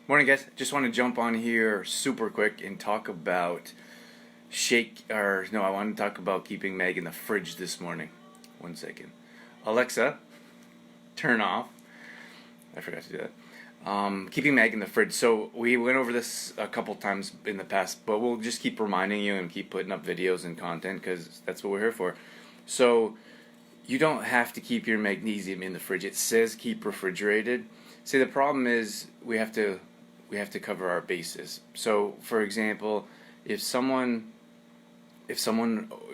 Morning, guys. Just want to jump on here super quick and talk about I want to talk about keeping Meg in the fridge this morning. One second. Alexa, turn off. I forgot to do that. Keeping Meg in the fridge. So we went over this a couple times in the past, but we'll just keep reminding you and keep putting up videos and content because that's what we're here for. So you don't have to keep your magnesium in the fridge. It says keep refrigerated. See, the problem is we have to cover our bases. So, for example, if someone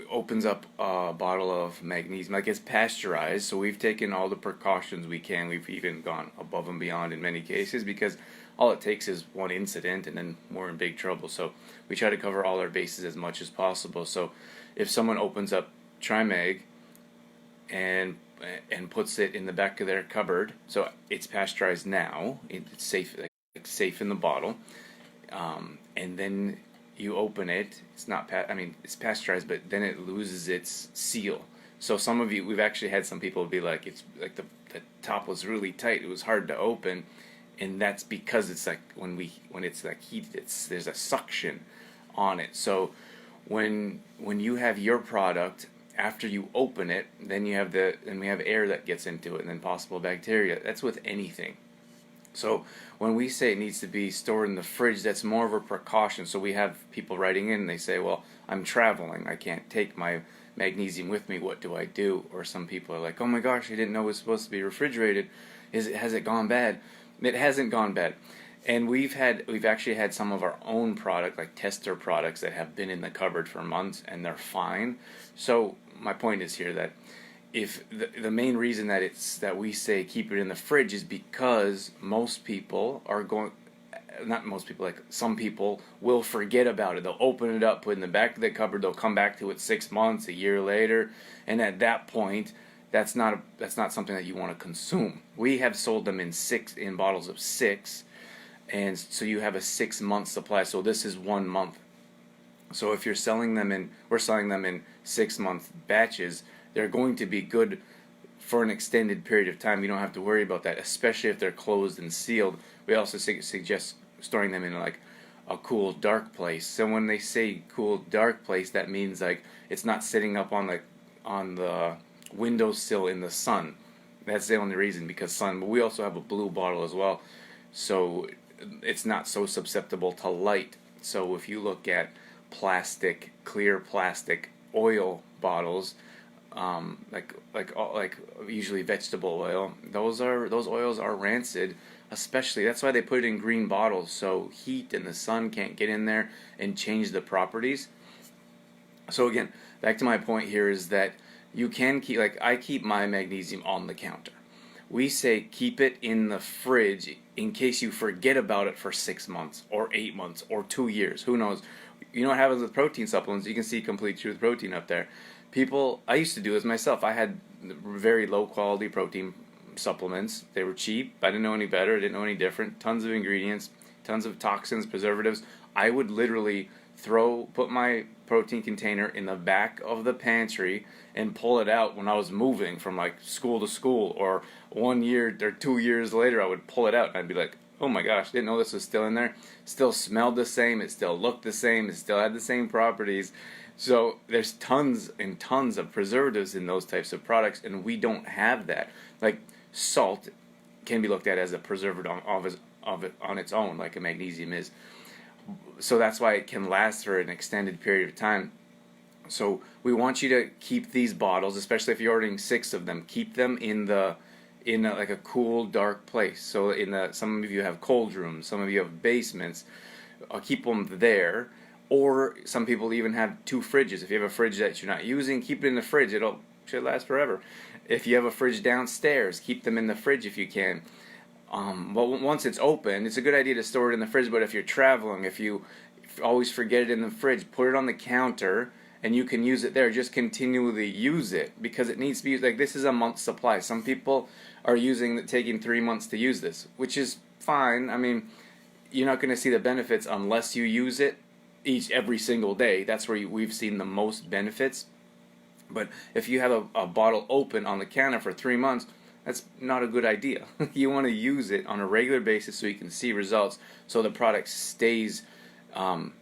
opens up a bottle of magnesium, like it's pasteurized, so we've taken all the precautions we can. We've even gone above and beyond in many cases because all it takes is one incident and then we're in big trouble. So we try to cover all our bases as much as possible. So if someone opens up Trimag and puts it in the back of their cupboard, so it's pasteurized now, it's safe in the bottle, and then you open it. It's not it's pasteurized, but then it loses its seal. So we've actually had some people be like, it's like the top was really tight, it was hard to open, and that's because it's like when it's like heated, there's a suction on it. So when you have your product, after you open it, then we have air that gets into it, and then possible bacteria. That's with anything. So when we say it needs to be stored in the fridge, that's more of a precaution. So we have people writing in and they say, well, I'm traveling, I can't take my magnesium with me, what do I do? Or some people are like, oh my gosh, I didn't know it was supposed to be refrigerated. Has it gone bad? It hasn't gone bad. And we've actually had some of our own product, like tester products, that have been in the cupboard for months and they're fine. So my point is here that if the main reason that we say keep it in the fridge is because most people are going, not most people, like some people will forget about it. They'll open it up, put it in the back of the cupboard, they'll come back to it 6 months, a year later, and at that point that's not something that you want to consume. We have sold them in bottles of 6, and so you have a 6-month supply. So this is 1 month. So if we're selling them in 6-month batches, they're going to be good for an extended period of time. You don't have to worry about that, especially if they're closed and sealed. We also suggest storing them in like a cool, dark place. So when they say cool, dark place, that means like it's not sitting up on the windowsill in the sun. That's the only reason, because sun. But we also have a blue bottle as well, so it's not so susceptible to light. So if you look at clear plastic oil bottles, like usually vegetable oil, those oils are rancid. Especially, that's why they put it in green bottles, so heat and the sun can't get in there and change the properties. So again, back to my point here is that you can keep, like I keep my magnesium on the counter. We say keep it in the fridge in case you forget about it for 6 months or 8 months or 2 years. Who knows? You know what happens with protein supplements? You can see Complete Truth Protein up there. I used to do this myself. I had very low quality protein supplements. They were cheap. I didn't know any better. I didn't know any different. Tons of ingredients, tons of toxins, preservatives. I would literally put my protein container in the back of the pantry and pull it out when I was moving from like school to school, or 1 year or 2 years later I would pull it out and I'd be like, oh my gosh, didn't know this was still in there. Still smelled the same, it still looked the same, it still had the same properties. So there's tons and tons of preservatives in those types of products, and we don't have that. Like salt can be looked at as a preservative of it on its own, like a magnesium is. So that's why it can last for an extended period of time. So we want you to keep these bottles, especially if you're ordering 6 of them, keep them in like a cool, dark place. So some of you have cold rooms, some of you have basements. Keep them there. Or some people even have 2 fridges. If you have a fridge that you're not using, keep it in the fridge. Should last forever. If you have a fridge downstairs, keep them in the fridge if you can. But once it's open, it's a good idea to store it in the fridge. But if you're traveling, if you always forget it in the fridge, put it on the counter, and you can use it there. Just continually use it, because it needs to be used. Like, this is a month's supply. Some people are taking 3 months to use this, which is fine. I mean, you're not going to see the benefits unless you use it every single day. That's where we've seen the most benefits. But if you have a bottle open on the counter for 3 months, That's not a good idea. You want to use it on a regular basis so you can see results, so the product stays in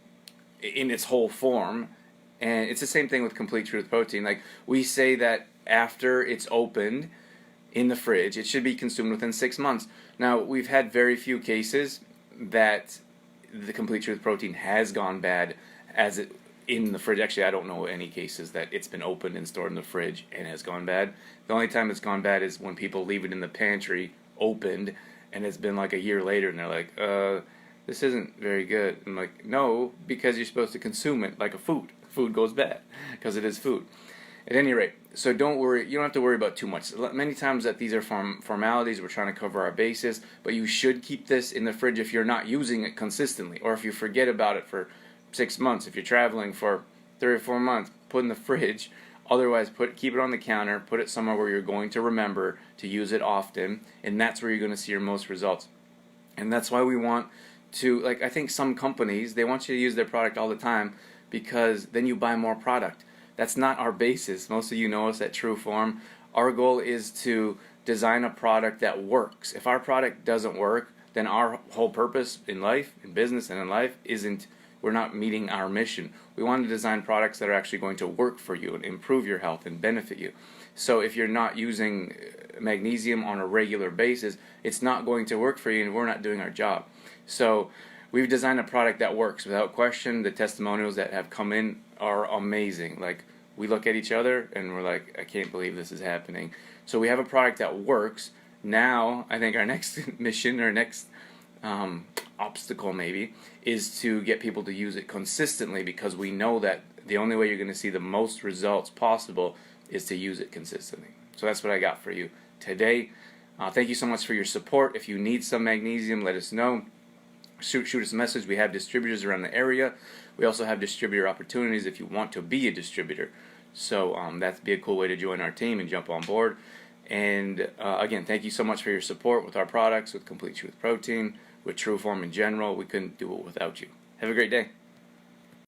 its whole form. And it's the same thing with Complete Truth Protein. Like, we say that after it's opened in the fridge, it should be consumed within 6 months. Now, we've had very few cases that the Complete Truth Protein has gone bad as it in the fridge. Actually, I don't know any cases that it's been opened and stored in the fridge and has gone bad. The only time it's gone bad is when people leave it in the pantry opened and it's been like a year later and they're like, this isn't very good. I'm like, no, because you're supposed to consume it like a food. Food goes bad because it is food. At any rate, so don't worry. You don't have to worry about too much. Many times that these are formalities. We're trying to cover our bases, but you should keep this in the fridge if you're not using it consistently, or if you forget about it for 6 months. If you're traveling for 3 or 4 months, put in the fridge. Otherwise, keep it on the counter. Put it somewhere where you're going to remember to use it often, and that's where you're going to see your most results. And that's why we want to, like, I think some companies, they want you to use their product all the time because then you buy more product. That's not our basis. Most of you know us at True Form. Our goal is to design a product that works. If our product doesn't work, then our whole purpose in life, in business and in life, we're not meeting our mission. We want to design products that are actually going to work for you and improve your health and benefit you. So if you're not using magnesium on a regular basis, it's not going to work for you, and we're not doing our job. So we've designed a product that works without question. The testimonials that have come in are amazing. Like, we look at each other and we're like, I can't believe this is happening. So we have a product that works. Now, I think our next mission, or next obstacle maybe, is to get people to use it consistently, because we know that the only way you're going to see the most results possible is to use it consistently. So that's what I got for you today. Thank you so much for your support. If you need some magnesium, let us know. Shoot us a message. We have distributors around the area. We also have distributor opportunities if you want to be a distributor. So that'd be a cool way to join our team and jump on board. And again, thank you so much for your support with our products, with Complete Truth Protein, with True Form in general. We couldn't do it without you. Have a great day.